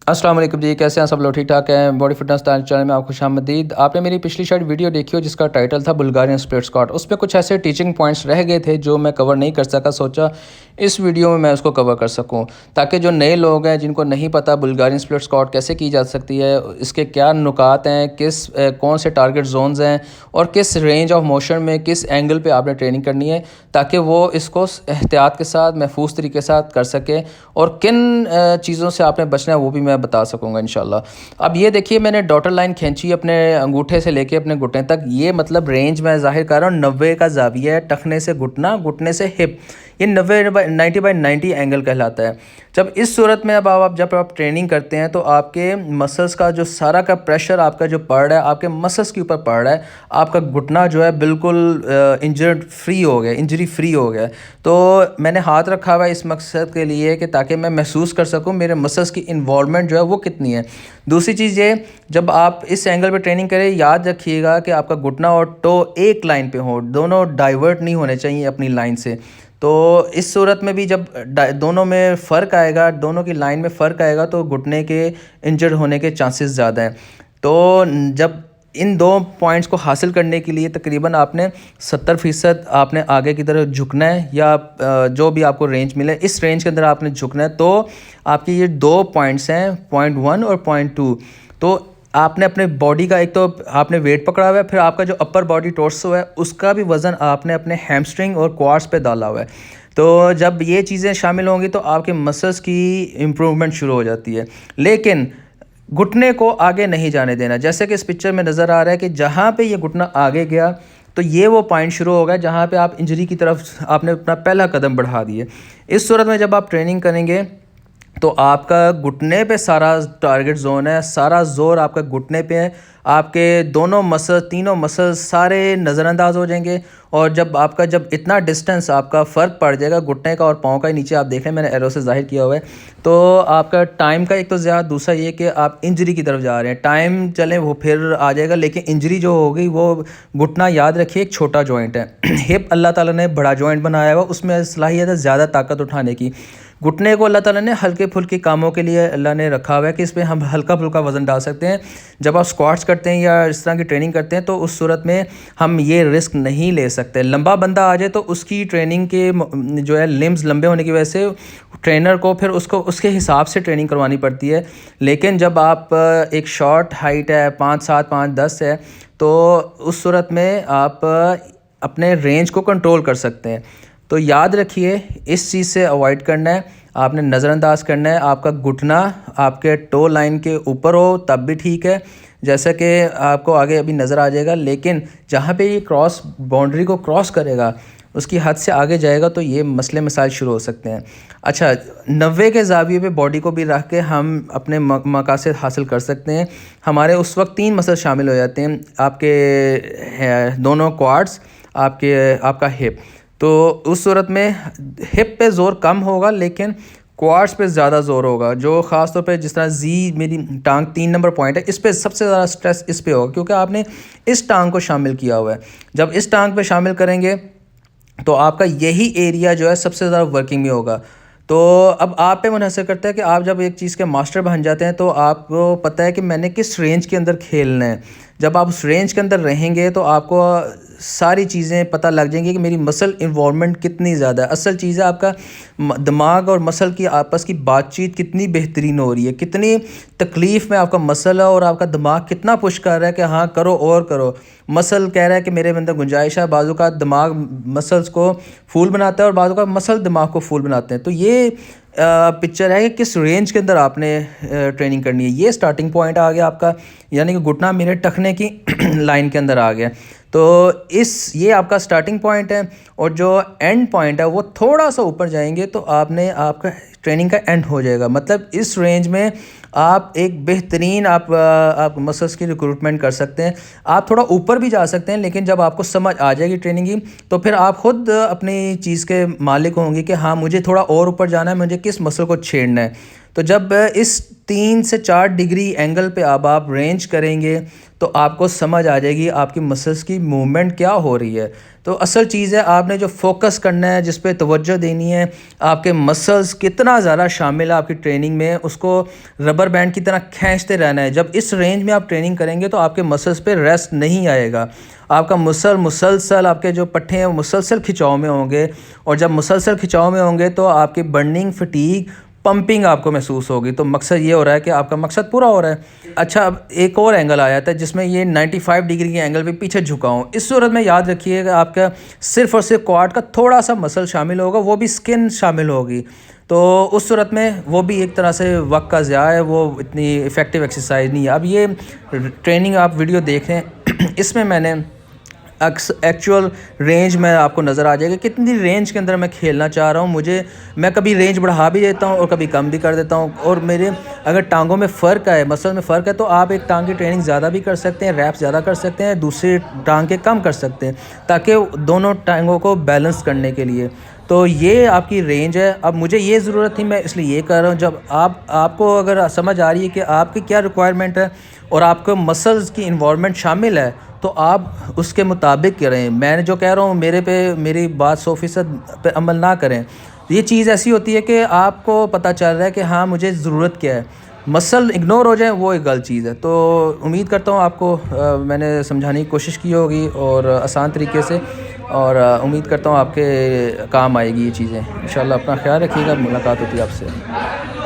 अस्सलाम वालेकुम जी, कैसे हैं सब लोग? ठीक ठाक हैं। बॉडी फिटनेस स्टाइल चैनल में आपको खुशामदीद। आपने मेरी पिछली शायद वीडियो देखी हो जिसका टाइटल था बुल्गारियन स्प्लिट स्क्वाट। उसमें कुछ ऐसे टीचिंग पॉइंट्स रह गए थे जो मैं कवर नहीं कर सका। सोचा इस वीडियो में मैं उसको कवर कर सकूं ताकि जो नए लोग हैं जिनको नहीं पता बुल्गारियन स्प्लिट स्क्वाट कैसे की जा सकती है, इसके क्या नुकात हैं, कौन से टारगेट जोन्स हैं और किस रेंज ऑफ मोशन में किस एंगल पे आपने ट्रेनिंग करनी है ताकि वो इसको एहतियात के साथ महफूज तरीके के साथ कर सके और किन चीज़ों से आपने बचना है वो भी मैं बता सकूँगा इंशाल्लाह। अब ये देखिए, मैंने डॉटर लाइन खींची अपने अंगूठे से लेके अपने घुटने तक। ये मतलब रेंज मैं ज़ाहिर कर रहा हूँ 90 का जाविया है, टखने से घुटना, घुटने से हिप। ये 90/90 एंगल कहलाता है। जब इस सूरत में अब जब आप ट्रेनिंग करते हैं तो आपके मसल्स का जो सारा का प्रेशर आपका जो पड़ रहा है आपके मसल्स के ऊपर पड़ रहा है। आपका घुटना जो है बिल्कुल इंजरी फ्री हो गया। तो मैंने हाथ रखा हुआ है इस मकसद के लिए कि ताकि मैं महसूस कर सकूं मेरे मसल्स की इन्वॉल्वमेंट जो है वो कितनी है। दूसरी चीज़ ये, जब आप इस एंगल पे ट्रेनिंग करें याद रखिएगा कि आपका घुटना और टो एक लाइन पे हो, दोनों डाइवर्ट नहीं होने चाहिए अपनी लाइन से। तो इस सूरत में भी जब दोनों में फ़र्क आएगा, दोनों की लाइन में फ़र्क आएगा तो घुटने के इंजर्ड होने के चांसेस ज़्यादा हैं। तो जब इन दो पॉइंट्स को हासिल करने के लिए तकरीबन आपने 70% आपने आगे की तरफ झुकना है या जो भी आपको रेंज मिले इस रेंज के अंदर आपने झुकना है। तो आपके ये दो पॉइंट्स हैं, पॉइंट 1 और पॉइंट 2। तो आपने अपने बॉडी का एक तो आपने वेट पकड़ा हुआ है, फिर आपका जो अपर बॉडी टॉर्सो है उसका भी वज़न आपने अपने हैमस्ट्रिंग और क्वाड्स पे डाला हुआ है। तो जब ये चीज़ें शामिल होंगी तो आपके मसल्स की इम्प्रूवमेंट शुरू हो जाती है। लेकिन घुटने को आगे नहीं जाने देना। जैसे कि इस पिक्चर में नज़र आ रहा है कि जहाँ पे ये घुटना आगे गया तो ये वो पॉइंट शुरू हो गया जहाँ पे आप इंजरी की तरफ आपने अपना पहला कदम बढ़ा दिए। इस सूरत में जब आप ट्रेनिंग करेंगे तो आपका घुटने पे सारा टारगेट जोन है, सारा जोर आपका घुटने पे है। आपके दोनों मसल, तीनों मसल सारे नज़रअंदाज हो जाएंगे। और जब इतना डिस्टेंस आपका फ़र्क पड़ जाएगा घुटने का और पाँव का, नीचे आप देख रहे हैं मैंने एरो से ज़ाहिर किया हुआ है, तो आपका टाइम का एक तो ज़्यादा, दूसरा ये कि आप इंजरी की तरफ जा रहे हैं। टाइम चले वो फिर आ जाएगा, लेकिन इंजरी जो हो गई वो घुटना याद रखिए एक छोटा जॉइंट है। हिप अल्लाह ताला ने बड़ा जॉइंट बनाया हुआ, उसमें सलाहियत है ज़्यादा ताकत उठाने की। घुटने को अल्लाह ताला ने हल्के फुल्के कामों के लिए अल्लाह ने रखा हुआ है कि इसमें हम हल्का फुल्का वज़न डाल सकते हैं। जब आप स्क्वाट्स करते हैं या इस तरह की ट्रेनिंग करते हैं तो उस सूरत में हम ये रिस्क नहीं ले सकते। लंबा बंदा आ जाए तो उसकी ट्रेनिंग के जो है लिम्स लंबे होने की वजह से ट्रेनर को फिर उसको उसके हिसाब से ट्रेनिंग करवानी पड़ती है। लेकिन जब आप एक शॉर्ट हाइट है 5'7", 5'10" है तो उस सूरत में आप अपने रेंज को कंट्रोल कर सकते हैं। तो याद रखिए इस चीज़ से अवॉइड करना है, आपने नज़रअंदाज करना है। आपका घुटना आपके टो लाइन के ऊपर हो तब भी ठीक है, जैसा कि आपको आगे अभी नज़र आ जाएगा। लेकिन जहाँ पे ये क्रॉस बाउंड्री को क्रॉस करेगा, उसकी हद से आगे जाएगा तो ये मसले मसाइल शुरू हो सकते हैं। अच्छा, 90 के ज़ाविये पे बॉडी को भी रख के हम अपने मकासद हासिल कर सकते हैं। हमारे उस वक्त 3 मसल शामिल हो जाते हैं, आपके दोनों क्वाड्स, आपका हिप। तो उस सूरत में हिप पे ज़ोर कम होगा लेकिन क्वाड्स पे ज़्यादा ज़ोर होगा। जो ख़ास तौर पे जिस तरह मेरी टांग 3 नंबर पॉइंट है, इस पे सबसे ज़्यादा स्ट्रेस इस पे होगा क्योंकि आपने इस टांग को शामिल किया हुआ है। जब इस टांग पे शामिल करेंगे तो आपका यही एरिया जो है सबसे ज़्यादा वर्किंग में होगा। तो अब आप पे मुनहसर करता है कि आप जब एक चीज़ के मास्टर बन जाते हैं तो आपको पता है कि मैंने किस रेंज के अंदर खेलना है। जब आप उस रेंज के अंदर रहेंगे तो आपको सारी चीज़ें पता लग जाएंगी कि मेरी मसल इन्वॉल्वमेंट कितनी ज़्यादा है। असल चीज़ है आपका दिमाग और मसल की आपस की बातचीत कितनी बेहतरीन हो रही है, कितनी तकलीफ़ में आपका मसल है और आपका दिमाग कितना पुश कर रहा है कि हाँ करो और करो। मसल कह रहा है कि मेरे अंदर गुंजाइश है, बाजू का दिमाग मसल्स को फूल बनाता है और बाजू का मसल दिमाग को फूल बनाते हैं। तो ये पिक्चर है कि किस रेंज के अंदर आपने ट्रेनिंग करनी है। ये स्टार्टिंग पॉइंट आ गया आपका, यानी कि घुटना मेरे टखने की लाइन के अंदर आ गया। तो ये आपका स्टार्टिंग पॉइंट है और जो एंड पॉइंट है वो थोड़ा सा ऊपर जाएंगे तो आपका ट्रेनिंग का एंड हो जाएगा। मतलब इस रेंज में आप एक बेहतरीन आप मसल्स की रिक्रूटमेंट कर सकते हैं। आप थोड़ा ऊपर भी जा सकते हैं, लेकिन जब आपको समझ आ जाएगी ट्रेनिंग की तो फिर आप ख़ुद अपनी चीज़ के मालिक होंगे कि हाँ मुझे थोड़ा और ऊपर जाना है, मुझे किस मसल को छेड़ना है। तो जब इस 3 से 4 डिग्री एंगल पे अब आप रेंज करेंगे तो आपको समझ आ जाएगी आपकी मसल्स की मूवमेंट क्या हो रही है। तो असल चीज़ है आपने जो फोकस करना है, जिस पे तवज्जो देनी है, आपके मसल्स कितना ज़्यादा शामिल है आपकी ट्रेनिंग में, उसको रबर बैंड की तरह खींचते रहना है। जब इस रेंज में आप ट्रेनिंग करेंगे तो आपके मसल्स पे रेस्ट नहीं आएगा, आपका मुसलसल आपके जो पट्टे हैं वो मुसलसल खिंचाव में होंगे, और जब मुसलसल खिंचाव में होंगे तो आपकी बर्निंग, फटीग, पंपिंग आपको महसूस होगी। तो मकसद ये हो रहा है कि आपका मकसद पूरा हो रहा है। अच्छा, अब एक और एंगल आ जाता है जिसमें ये 95 डिग्री के एंगल पे पीछे झुका हूँ। इस सूरत में याद रखिएगा आपका सिर्फ और सिर्फ क्वाड का थोड़ा सा मसल शामिल होगा, वो भी स्किन शामिल होगी। तो उस सूरत में वो भी एक तरह से वक्त का ज़िया है, वो इतनी इफ़ेक्टिव एक्सरसाइज नहीं है। अब ये ट्रेनिंग आप वीडियो देखें इसमें मैंने एक्चुअल रेंज में आपको नज़र आ जाएगा कितनी रेंज के अंदर मैं खेलना चाह रहा हूँ। मैं कभी रेंज बढ़ा भी देता हूँ और कभी कम भी कर देता हूँ। और मेरे अगर टांगों में फ़र्क है, मसल में फ़र्क है, तो आप एक टांग की ट्रेनिंग ज़्यादा भी कर सकते हैं, रैप ज़्यादा कर सकते हैं, दूसरी टांग के कम कर सकते हैं, ताकि दोनों टांगों को बैलेंस करने के लिए। तो ये आपकी रेंज है। अब मुझे ये ज़रूरत थी, मैं इसलिए ये कर रहा हूँ। जब आपको अगर समझ आ रही है कि आपकी क्या रिक्वायरमेंट है और आपको मसल्स की इन्वॉल्वमेंट शामिल है, तो आप उसके मुताबिक करें। मैं जो कह रहा हूँ मेरी बात 100% पे अमल ना करें। ये चीज़ ऐसी होती है कि आपको पता चल रहा है कि हाँ मुझे ज़रूरत क्या है, मसल इग्नोर हो जाए वो एक गलत चीज़ है। तो उम्मीद करता हूँ आपको मैंने समझाने की कोशिश की होगी और आसान तरीके से, और उम्मीद करता हूँ आपके काम आएगी ये चीज़ें। इंशाल्लाह अपना ख्याल रखिएगा, मुलाकात होती है आपसे।